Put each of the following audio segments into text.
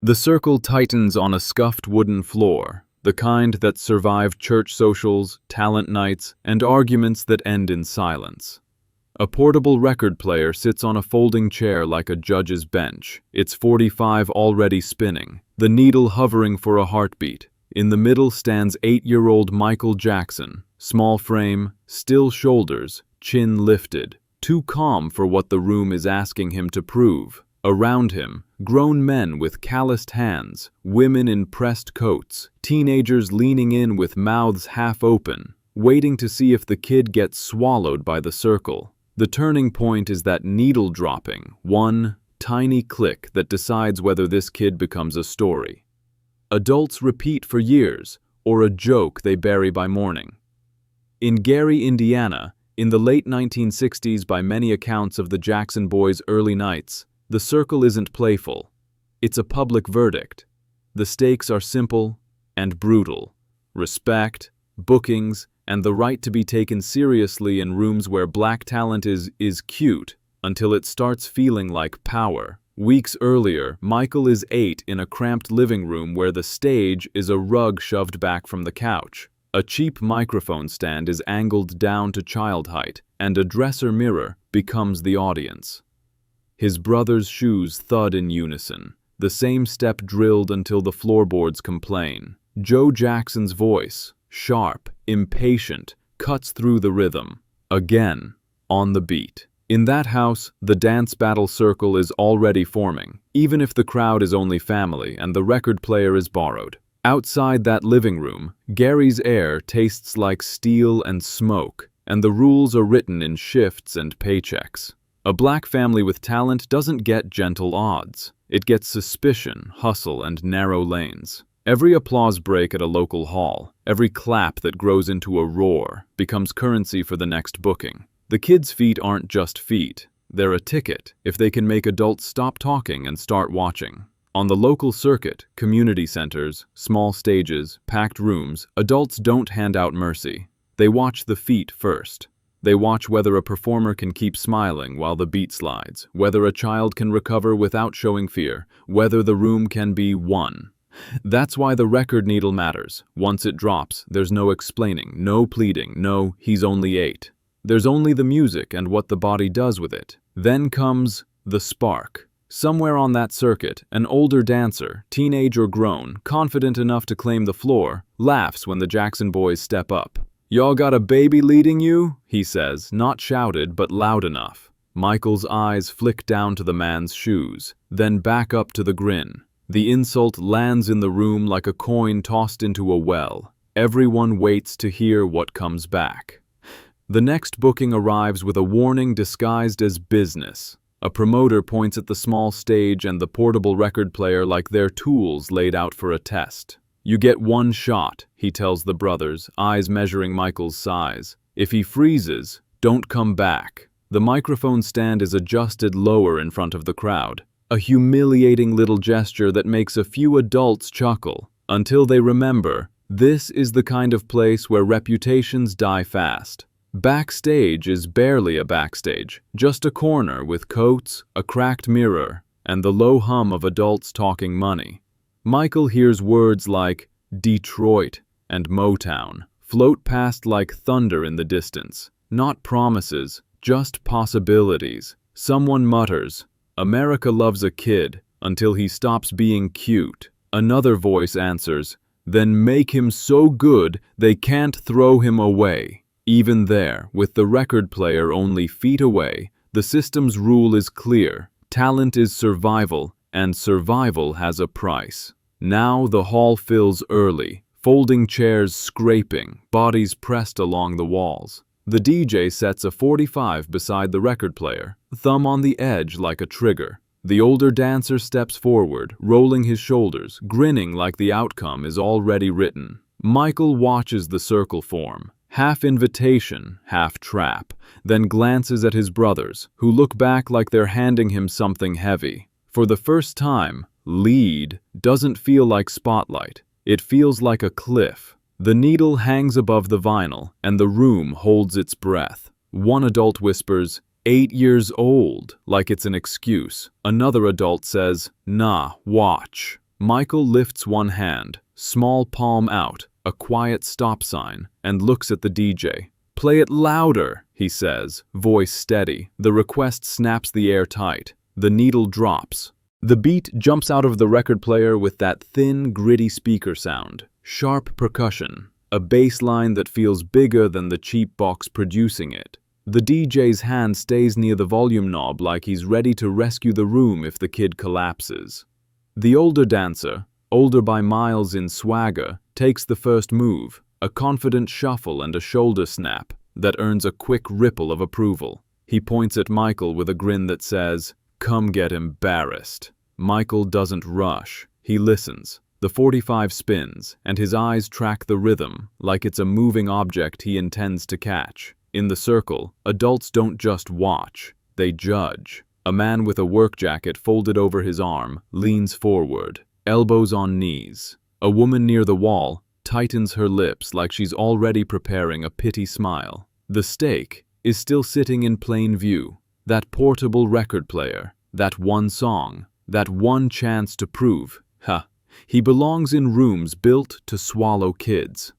The circle tightens on a scuffed wooden floor, the kind that survived church socials, talent nights, and arguments that end in silence. A portable record player sits on a folding chair like a judge's bench, its 45 already spinning, the needle hovering for a heartbeat. In the middle stands 8-year-old Michael Jackson, small frame, still shoulders, chin lifted, too calm for what the room is asking him to prove. Around him, grown men with calloused hands, women in pressed coats, teenagers leaning in with mouths half open, waiting to see if the kid gets swallowed by the circle. The turning point is that needle dropping, one tiny click that decides whether this kid becomes a story. Adults repeat for years, or a joke they bury by morning. In Gary, Indiana, in the late 1960s, by many accounts of the Jackson boys' early nights, the circle isn't playful. It's a public verdict. The stakes are simple and brutal. Respect, bookings, and the right to be taken seriously in rooms where black talent is cute until it starts feeling like power. Weeks earlier, Michael is 8 in a cramped living room where the stage is a rug shoved back from the couch. A cheap microphone stand is angled down to child height, and a dresser mirror becomes the audience. His brother's shoes thud in unison, the same step drilled until the floorboards complain. Joe Jackson's voice, sharp, impatient, cuts through the rhythm. Again, on the beat. In that house, the dance battle circle is already forming, even if the crowd is only family and the record player is borrowed. Outside that living room, Gary's air tastes like steel and smoke, and the rules are written in shifts and paychecks. A black family with talent doesn't get gentle odds. It gets suspicion, hustle, and narrow lanes. Every applause break at a local hall, every clap that grows into a roar, becomes currency for the next booking. The kids' feet aren't just feet. They're a ticket if they can make adults stop talking and start watching. On the local circuit, community centers, small stages, packed rooms, adults don't hand out mercy. They watch the feet first. They watch whether a performer can keep smiling while the beat slides, whether a child can recover without showing fear, whether the room can be won. That's why the record needle matters. Once it drops, there's no explaining, no pleading, no, he's only 8. There's only the music and what the body does with it. Then comes the spark. Somewhere on that circuit, an older dancer, teenage or grown, confident enough to claim the floor, laughs when the Jackson boys step up. "Y'all got a baby leading you?" he says, not shouted but loud enough. Michael's eyes flick down to the man's shoes, then back up to the grin. The insult lands in the room like a coin tossed into a well. Everyone waits to hear what comes back. The next booking arrives with a warning disguised as business. A promoter points at the small stage and the portable record player like they're tools laid out for a test. "You get one shot," he tells the brothers, eyes measuring Michael's size. "If he freezes, don't come back." The microphone stand is adjusted lower in front of the crowd, a humiliating little gesture that makes a few adults chuckle, until they remember this is the kind of place where reputations die fast. Backstage is barely a backstage, just a corner with coats, a cracked mirror, and the low hum of adults talking money. Michael hears words like Detroit and Motown float past like thunder in the distance. Not promises, just possibilities. Someone mutters, "America loves a kid until he stops being cute." Another voice answers, "Then make him so good they can't throw him away." Even there, with the record player only feet away, the system's rule is clear. Talent is survival, and survival has a price. Now the hall fills early, folding chairs scraping, bodies pressed along the walls. The DJ sets a 45 beside the record player, thumb on the edge like a trigger. The older dancer steps forward, rolling his shoulders, grinning like the outcome is already written. Michael watches the circle form, half invitation, half trap, then glances at his brothers, who look back like they're handing him something heavy. For the first time, lead doesn't feel like spotlight. It feels like a cliff. The needle hangs above the vinyl, and the room holds its breath. One adult whispers, 8 years old, like it's an excuse. Another adult says, "Nah, watch." Michael lifts one hand, small palm out, a quiet stop sign, and looks at the DJ. "Play it louder," he says, voice steady. The request snaps the air tight. The needle drops. The beat jumps out of the record player with that thin, gritty speaker sound. Sharp percussion. A bass line that feels bigger than the cheap box producing it. The DJ's hand stays near the volume knob like he's ready to rescue the room if the kid collapses. The older dancer, older by miles in swagger, takes the first move, a confident shuffle and a shoulder snap that earns a quick ripple of approval. He points at Michael with a grin that says, "Come get embarrassed." Michael doesn't rush. He listens. The 45 spins, and his eyes track the rhythm like it's a moving object he intends to catch. In the circle, adults don't just watch, they judge. A man with a work jacket folded over his arm leans forward, elbows on knees. A woman near the wall tightens her lips like she's already preparing a pity smile. The stake is still sitting in plain view. That portable record player, that one song, that one chance to prove, he belongs in rooms built to swallow kids.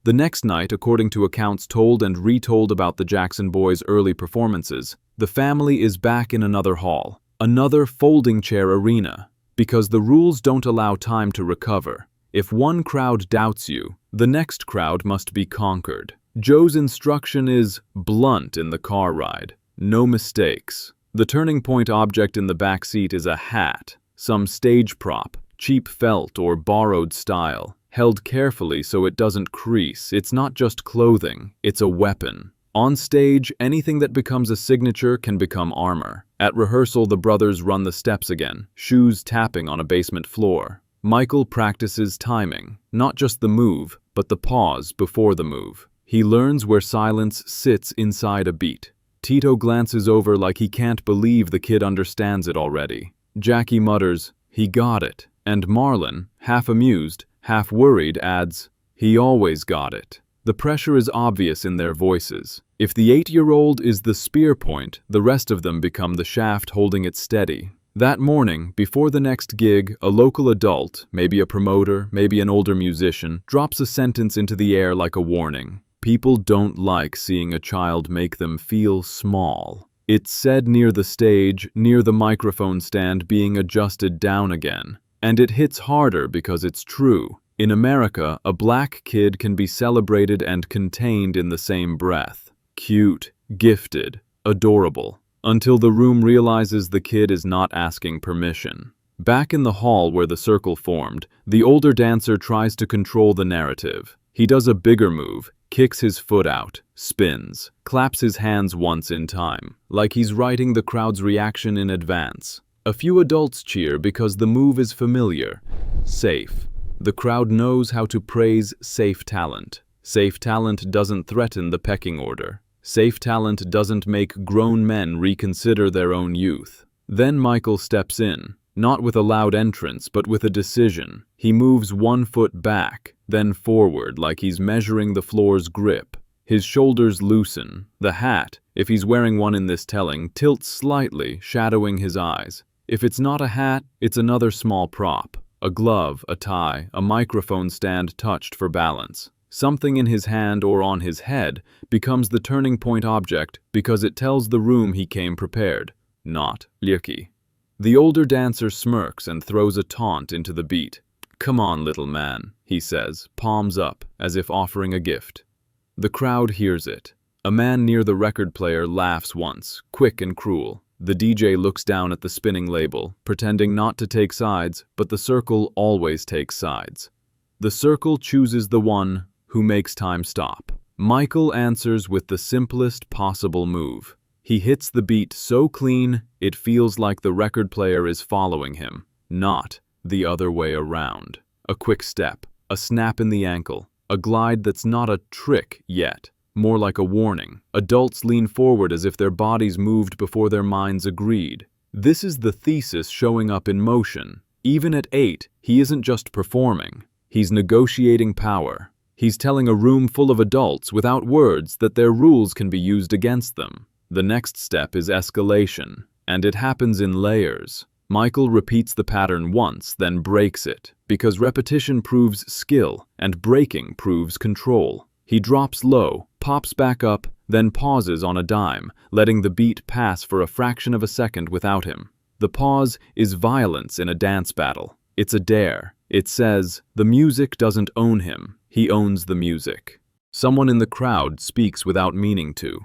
The next night, according to accounts told and retold about the Jackson Boys' early performances, the family is back in another hall, another folding chair arena, because the rules don't allow time to recover. If one crowd doubts you, the next crowd must be conquered. Joe's instruction is blunt in the car ride. No mistakes. The turning point object in the back seat is a hat, some stage prop, cheap felt or borrowed style, held carefully so it doesn't crease. It's not just clothing, it's a weapon. On stage, anything that becomes a signature can become armor. At rehearsal, the brothers run the steps again, shoes tapping on a basement floor. Michael practices timing, not just the move, but the pause before the move. He learns where silence sits inside a beat. Tito glances over like he can't believe the kid understands it already. Jackie mutters, "He got it." And Marlon, half amused, half worried, adds, "He always got it." The pressure is obvious in their voices. If the 8-year-old is the spear point, the rest of them become the shaft holding it steady. That morning, before the next gig, a local adult, maybe a promoter, maybe an older musician, drops a sentence into the air like a warning. People don't like seeing a child make them feel small. It's said near the stage, near the microphone stand being adjusted down again. And it hits harder because it's true. In America, a black kid can be celebrated and contained in the same breath. Cute, gifted, adorable. Until the room realizes the kid is not asking permission. Back in the hall where the circle formed, the older dancer tries to control the narrative. He does a bigger move, kicks his foot out, spins, claps his hands once in time, like he's writing the crowd's reaction in advance. A few adults cheer because the move is familiar. Safe. The crowd knows how to praise safe talent. Safe talent doesn't threaten the pecking order. Safe talent doesn't make grown men reconsider their own youth. Then Michael steps in, not with a loud entrance, but with a decision. He moves one foot back, then forward like he's measuring the floor's grip. His shoulders loosen. The hat, if he's wearing one in this telling, tilts slightly, shadowing his eyes. If it's not a hat, it's another small prop. A glove, a tie, a microphone stand touched for balance. Something in his hand or on his head becomes the turning point object because it tells the room he came prepared, not Lirki. The older dancer smirks and throws a taunt into the beat. "Come on, little man," he says, palms up, as if offering a gift. The crowd hears it. A man near the record player laughs once, quick and cruel. The DJ looks down at the spinning label, pretending not to take sides, but the circle always takes sides. The circle chooses the one who makes time stop. Michael answers with the simplest possible move. He hits the beat so clean, it feels like the record player is following him, not the other way around. A quick step, a snap in the ankle, a glide that's not a trick yet. More like a warning. Adults lean forward as if their bodies moved before their minds agreed. This is the thesis showing up in motion. Even at 8, he isn't just performing. He's negotiating power. He's telling a room full of adults without words that their rules can be used against them. The next step is escalation, and it happens in layers. Michael repeats the pattern once, then breaks it, because repetition proves skill and breaking proves control. He drops low, pops back up, then pauses on a dime, letting the beat pass for a fraction of a second without him. The pause is violence in a dance battle. It's a dare. It says, the music doesn't own him, he owns the music. Someone in the crowd speaks without meaning to.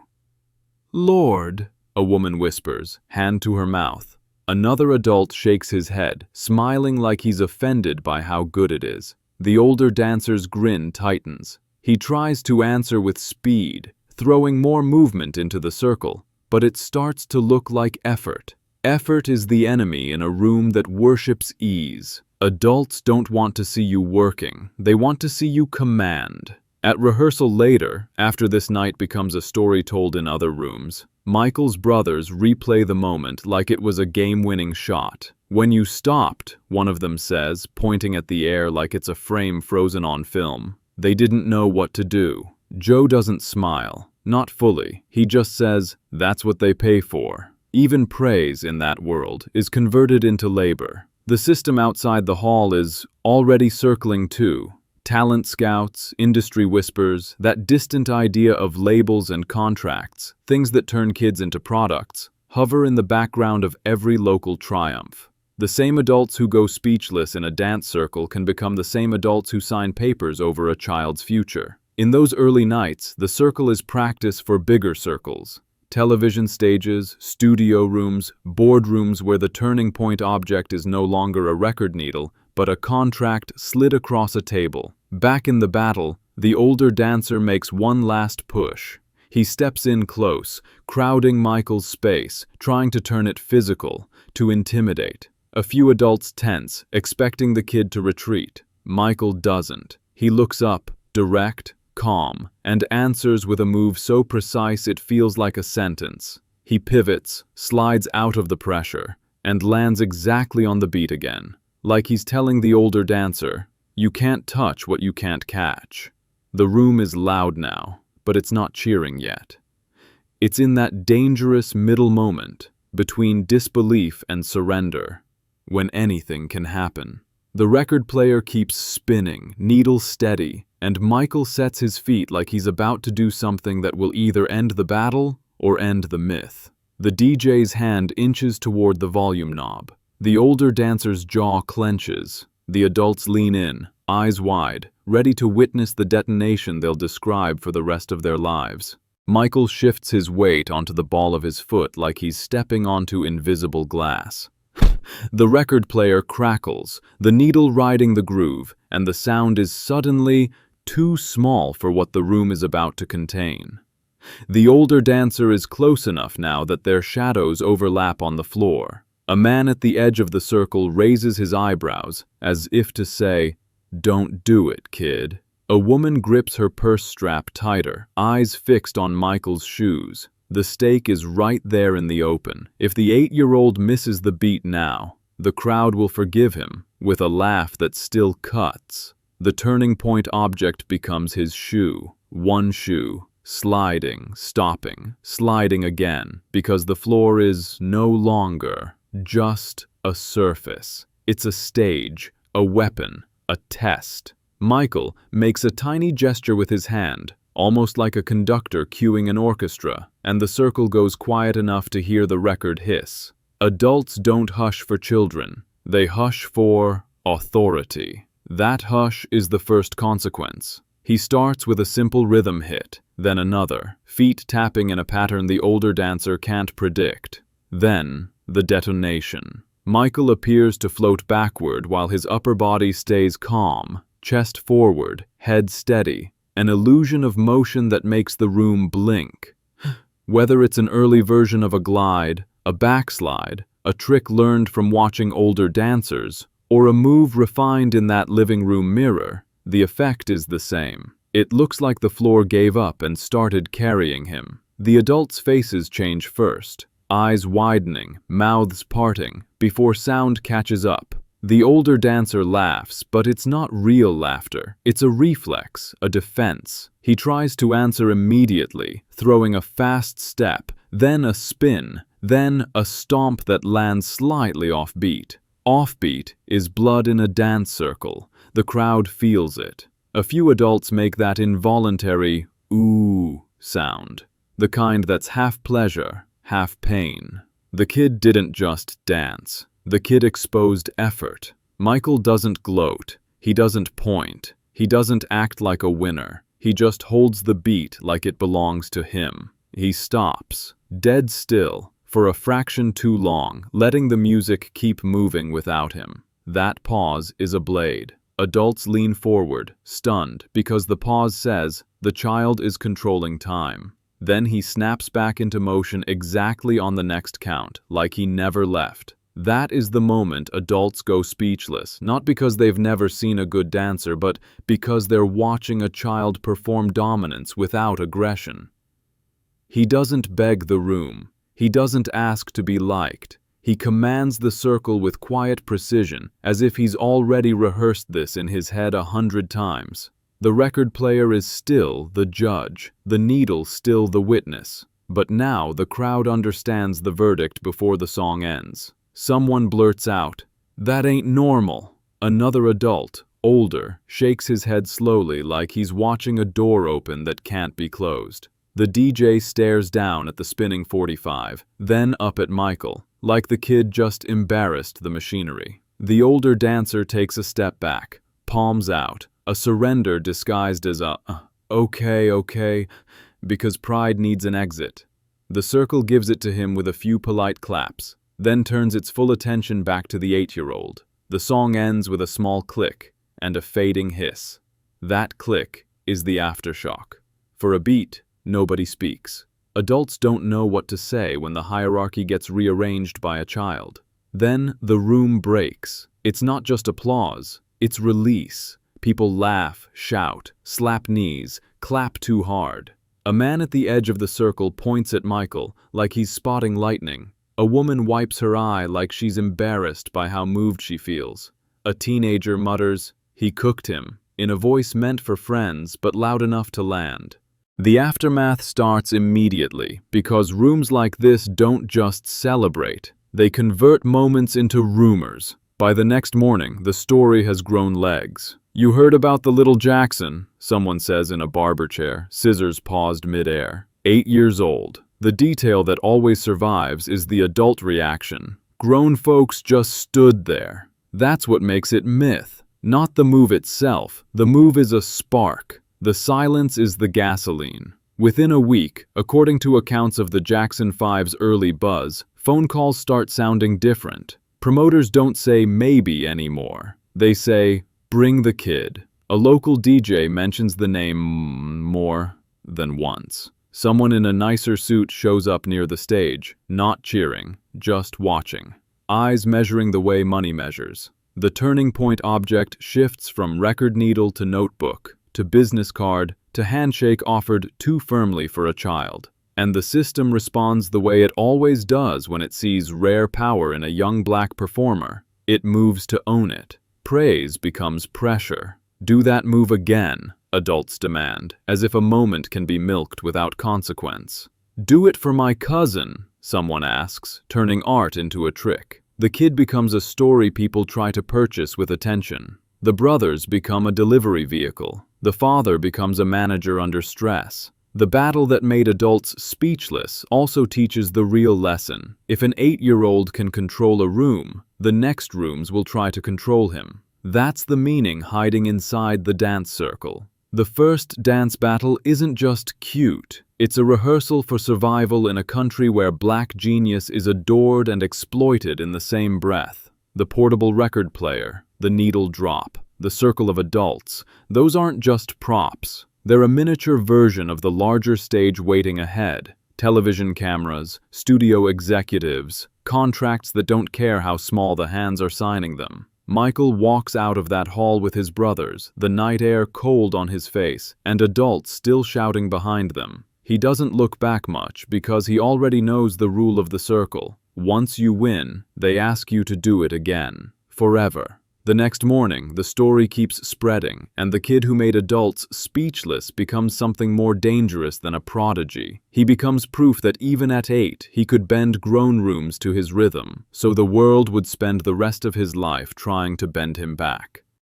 "Lord," a woman whispers, hand to her mouth. Another adult shakes his head, smiling like he's offended by how good it is. The older dancer's grin tightens. He tries to answer with speed, throwing more movement into the circle, but it starts to look like effort. Effort is the enemy in a room that worships ease. Adults don't want to see you working, they want to see you command. At rehearsal later, after this night becomes a story told in other rooms, Michael's brothers replay the moment like it was a game-winning shot. "When you stopped," one of them says, pointing at the air like it's a frame frozen on film. "They didn't know what to do." Joe doesn't smile, not fully. He just says, "That's what they pay for." Even praise in that world is converted into labor. The system outside the hall is already circling too. Talent scouts, industry whispers, that distant idea of labels and contracts, things that turn kids into products, hover in the background of every local triumph. The same adults who go speechless in a dance circle can become the same adults who sign papers over a child's future. In those early nights, the circle is practice for bigger circles. Television stages, studio rooms, boardrooms where the turning point object is no longer a record needle, but a contract slid across a table. Back in the battle, the older dancer makes one last push. He steps in close, crowding Michael's space, trying to turn it physical, to intimidate. A few adults tense, expecting the kid to retreat. Michael doesn't. He looks up, direct, calm, and answers with a move so precise it feels like a sentence. He pivots, slides out of the pressure, and lands exactly on the beat again, like he's telling the older dancer, "You can't touch what you can't catch." The room is loud now, but it's not cheering yet. It's in that dangerous middle moment, between disbelief and surrender, when anything can happen. The record player keeps spinning, needle steady, and Michael sets his feet like he's about to do something that will either end the battle or end the myth. The DJ's hand inches toward the volume knob. The older dancer's jaw clenches. The adults lean in, eyes wide, ready to witness the detonation they'll describe for the rest of their lives. Michael shifts his weight onto the ball of his foot like he's stepping onto invisible glass. The record player crackles, the needle riding the groove, and the sound is suddenly too small for what the room is about to contain. The older dancer is close enough now that their shadows overlap on the floor. A man at the edge of the circle raises his eyebrows, as if to say, "Don't do it, kid." A woman grips her purse strap tighter, eyes fixed on Michael's shoes. The stake is right there in the open. If the 8-year-old misses the beat now, the crowd will forgive him, with a laugh that still cuts. The turning point object becomes his shoe. One shoe, sliding, stopping, sliding again, because the floor is no longer just a surface. It's a stage, a weapon, a test. Michael makes a tiny gesture with his hand, almost like a conductor cueing an orchestra, and the circle goes quiet enough to hear the record hiss. Adults don't hush for children. They hush for authority. That hush is the first consequence. He starts with a simple rhythm hit, then another, feet tapping in a pattern the older dancer can't predict. Then, the detonation. Michael appears to float backward while his upper body stays calm, chest forward, head steady, an illusion of motion that makes the room blink. Whether it's an early version of a glide, a backslide, a trick learned from watching older dancers, or a move refined in that living room mirror, the effect is the same. It looks like the floor gave up and started carrying him. The adults' faces change first, eyes widening, mouths parting, before sound catches up. The older dancer laughs, but it's not real laughter. It's a reflex, a defense. He tries to answer immediately, throwing a fast step, then a spin, then a stomp that lands slightly offbeat. Offbeat is blood in a dance circle. The crowd feels it. A few adults make that involuntary ooh sound, the kind that's half pleasure, half pain. The kid didn't just dance. The kid exposed effort. Michael doesn't gloat. He doesn't point. He doesn't act like a winner. He just holds the beat like it belongs to him. He stops, dead still, for a fraction too long, letting the music keep moving without him. That pause is a blade. Adults lean forward, stunned, because the pause says the child is controlling time. Then he snaps back into motion exactly on the next count, like he never left. That is the moment adults go speechless, not because they've never seen a good dancer, but because they're watching a child perform dominance without aggression. He doesn't beg the room. He doesn't ask to be liked. He commands the circle with quiet precision, as if he's already rehearsed this in his head 100 times. The record player is still the judge, the needle still the witness. But now the crowd understands the verdict before the song ends. Someone blurts out, "That ain't normal." Another adult, older, shakes his head slowly like he's watching a door open that can't be closed. The DJ stares down at the spinning 45, then up at Michael, like the kid just embarrassed the machinery. The older dancer takes a step back, palms out, a surrender disguised as a, okay, because pride needs an exit. The circle gives it to him with a few polite claps, then turns its full attention back to the 8-year-old. The song ends with a small click and a fading hiss. That click is the aftershock. For a beat, nobody speaks. Adults don't know what to say when the hierarchy gets rearranged by a child. Then the room breaks. It's not just applause, it's release. People laugh, shout, slap knees, clap too hard. A man at the edge of the circle points at Michael like he's spotting lightning. A woman wipes her eye like she's embarrassed by how moved she feels. A teenager mutters, "He cooked him," in a voice meant for friends but loud enough to land. The aftermath starts immediately because rooms like this don't just celebrate. They convert moments into rumors. By the next morning, the story has grown legs. "You heard about the little Jackson," someone says in a barber chair, scissors paused midair. 8 years old. The detail that always survives is the adult reaction. Grown folks just stood there. That's what makes it myth. Not the move itself. The move is a spark. The silence is the gasoline. Within a week, according to accounts of the Jackson 5's early buzz, phone calls start sounding different. Promoters don't say maybe anymore. They say, "Bring the kid." A local DJ mentions the name more than once. Someone in a nicer suit shows up near the stage, not cheering, just watching. Eyes measuring the way money measures. The turning point object shifts from record needle to notebook, to business card, to handshake offered too firmly for a child. And the system responds the way it always does when it sees rare power in a young black performer. It moves to own it. Praise becomes pressure. "Do that move again," adults demand, as if a moment can be milked without consequence. "Do it for my cousin," someone asks, turning art into a trick. The kid becomes a story people try to purchase with attention. The brothers become a delivery vehicle. The father becomes a manager under stress. The battle that made adults speechless also teaches the real lesson. If an 8-year-old can control a room, the next rooms will try to control him. That's the meaning hiding inside the dance circle. The first dance battle isn't just cute. It's a rehearsal for survival in a country where black genius is adored and exploited in the same breath. The portable record player, the needle drop, the circle of adults, those aren't just props. They're a miniature version of the larger stage waiting ahead. Television cameras, studio executives, contracts that don't care how small the hands are signing them. Michael walks out of that hall with his brothers, the night air cold on his face, and adults still shouting behind them. He doesn't look back much because he already knows the rule of the circle. Once you win, they ask you to do it again. Forever. The next morning, the story keeps spreading, and the kid who made adults speechless becomes something more dangerous than a prodigy. He becomes proof that even at 8, he could bend grown rooms to his rhythm, so the world would spend the rest of his life trying to bend him back.